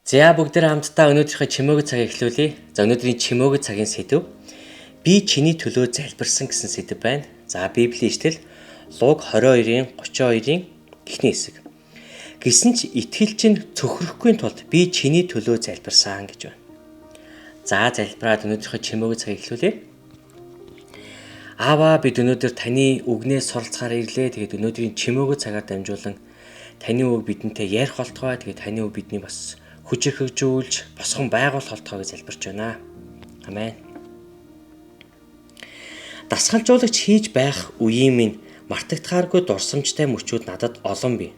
За бүгдээ хамтдаа өнөөдрийнхөө чимээгүй цагийг эхлүүлье. За өнөөдрийн чимээгүй цагийн сэдэв би чиний төлөө залбирсан гэсэн сэдэв байна. За Библийн ишлэл Луг 22-ын 32-ын эхний хэсэг. Гэсэн ч итгэл чинь цөхрөхгүй тулд би чиний төлөө залбирсан гэж байна. За залбираад өнөөдрийнхөө чимээгүй цагийг эхлүүлье. Аава бид өнөөдөр таны үгнээс суралцахаар ирлээ. Тэгээд өнөөдрийн чимээгүй цагаар дамжуулан таны үг бидэнтэй ярих болтугай. Тэгээд таны үг бидний бас хүч хөгжүүлж босгон байгуулах болтугай гэж залбирч байна. Амен. Дасгалжуулагч хийж байх үеийн минь мартагдахааргүй дурсамжтай мөчүүд надад олон бий.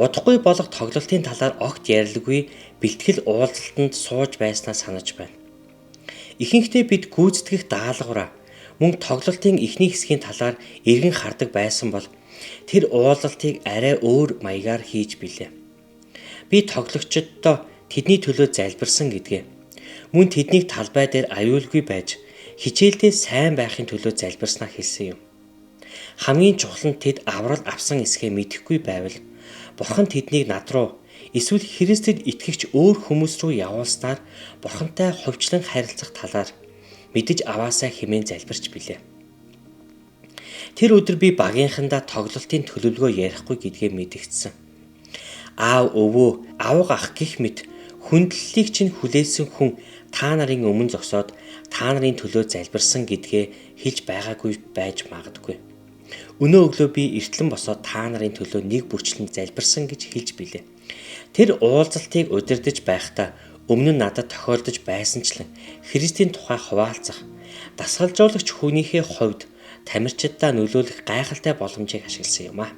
Удахгүй болох тоглолтын талаар огт ярилгүй бэлтгэл уулзалтанд сууж байснаа санаж байна. Ихэнхдээ бид гүйцэтгэх даалгавраа мөн тоглолтын эхний хэсгийн талаар эргэн хардаг байсан бол тэр уулзалтыг арай өөр маягаар хийж билээ. Би тоглогчдод тэдний төлөө залбирсан гэдгээ. Мөн тэднийг талбай дээр аюулгүй байж хичээлдээ сайн байхын төлөө залбирснаа хэлсэн юм. Хамгийн чухал нь тэд аврал авсан эсгээ мэдэхгүй байвал Бурхан тэднийг над руу эсвэл Христэд итгэгч өөр хүмүүс рүү явуулснаар Бурхантай ховчлон харилцах талаар мэдэж аваасаа хэмээн залбирч билээ. Тэр өдөр би багийнхандаа тоглолтын төлөвлөгөө ярихгүй гэдгээ мэдгдсэн. Аав өвөө, авга ах гих мэд хүндлэлийг чинь хүлээсэн хүн та нарын өмнө зогсоод та нарын төлөө залбирсан гэдгээ хэлж байгаагүй байж магадгүй. Өнөө өглөө би эртлэн босоод та нарын төлөө нэг бүрчлэн залбирсан гэж хэлж билээ. Тэр уулзалтыг удирдах байхдаа өмнө нь надад тохиолдож байсанчлан Христийн тухай хуваалцах, дасгалжуулагч хүнийхээ хувьд тамирчидаа нөлөөлөх гайхалтай боломжийг ашигласан юм а.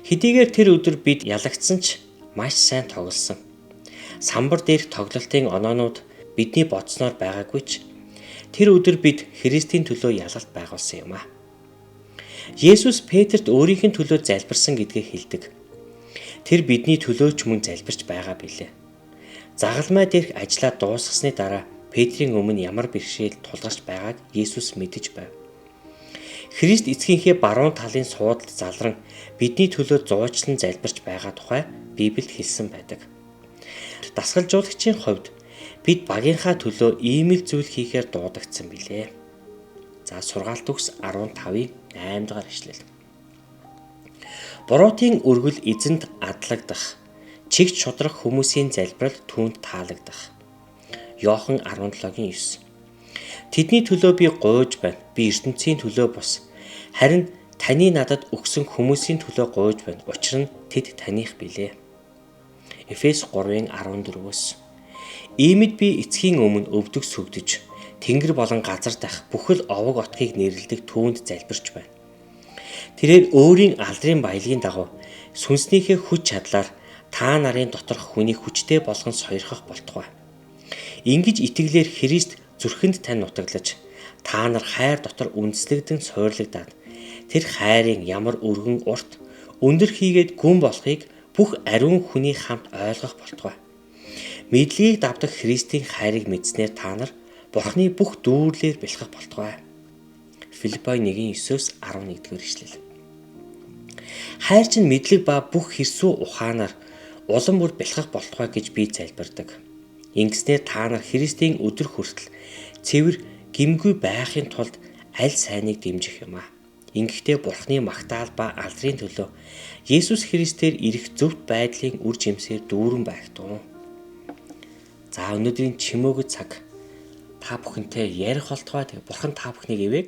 Хэдийгээр тэр өдөр бид ялагдсан ч маш сайн тоглосон. Самбар дээрх тоглолтын оноонууд бидний бодсноор байгаагүй ч тэр өдөр бид Христийн төлөө ялалт байгуулсан юм а. Есүс Петрт өөрийнх нь төлөө залбирсан гэдгээ хэлдэг. Тэр бидний төлөө ч мөн залбирч байгаа билээ. Загалмай дээрх ажлаа дуусгасны дараа Петрийн өмнө ямар бэрхшээл тулгарч байгааг Есүс мэдэж байв. Христ эцгийнхээ баруун талын суудалд залран бидний төлөө зуучлан залбирч байгаа тухай Библиэд хэлсэн байдаг. Дасгалжуулагчийн хувьд бид багийнхаа төлөө ийм л зүйл хийхээр дуудагдсан билээ. За сургаалт төгс 15-ийн 8 дугаар ишлэл. Буруутын өргөл эзэнд адлагдах, чигт шудрах хүмүүсийн залбирал түүнд таалагдах. Иохан 17:9. Тэдний төлөө би гуйж байна. Би ертөнцийн төлөө бус. Харин таны надад өгсөн хүмүүсийн төлөө гуйж байна. Учир нь тэд таних билээ. Эфес 3:14-өөс. Иймд би эцгийн өмнө өвдөг сүгдэж, тэнгэр болон газар дах бүхэл овог отгийг нэрлэдэг түүнд залбирч байна. Тэрээр өөрийн алдрын баялагын дагуу сүнснийхээ хүч чадлаар та нарын доторх хүний хүчтэй болгон сойрхох болтугай. Ингэж итгэлээр Христ зүрхэнд тань нутаглаж, та нар хайр дотор үндэслэгдэн суйрлагдаад тэр хайрын ямар өргөн урт өндөр хийгээд гүн болохыг бүх ариун хүний хамт ойлгох болтугай. Мэдлэгийг давдаг Христийн хайрыг мэдснээр та нар Бурхны бүх дүүрлээр бэлхэх болтугай. Филиппой 1:9-өөс 11-р ишлэл. Хайр чинь мэдлэг ба бүх хэрсүү ухаанаар улам бүр бэлхэх болтугай гэж би залбирдаг. Ингэснээр та нар Христийн өдөр хүртэл цэвэр гимгүй байхын тулд аль сайныг дэмжих юм а. Ингэхдээ Бурхны магтаал ба алдрын төлөө Есүс Христээр ирэх зөвхт байдлын үр жимсээр дүүрэн байх тун. За өнөөдрийн чимээгүй цаг та бүхэнтэй ярих болтугай. Тэгээ Бурхан та бүхнийг ивэг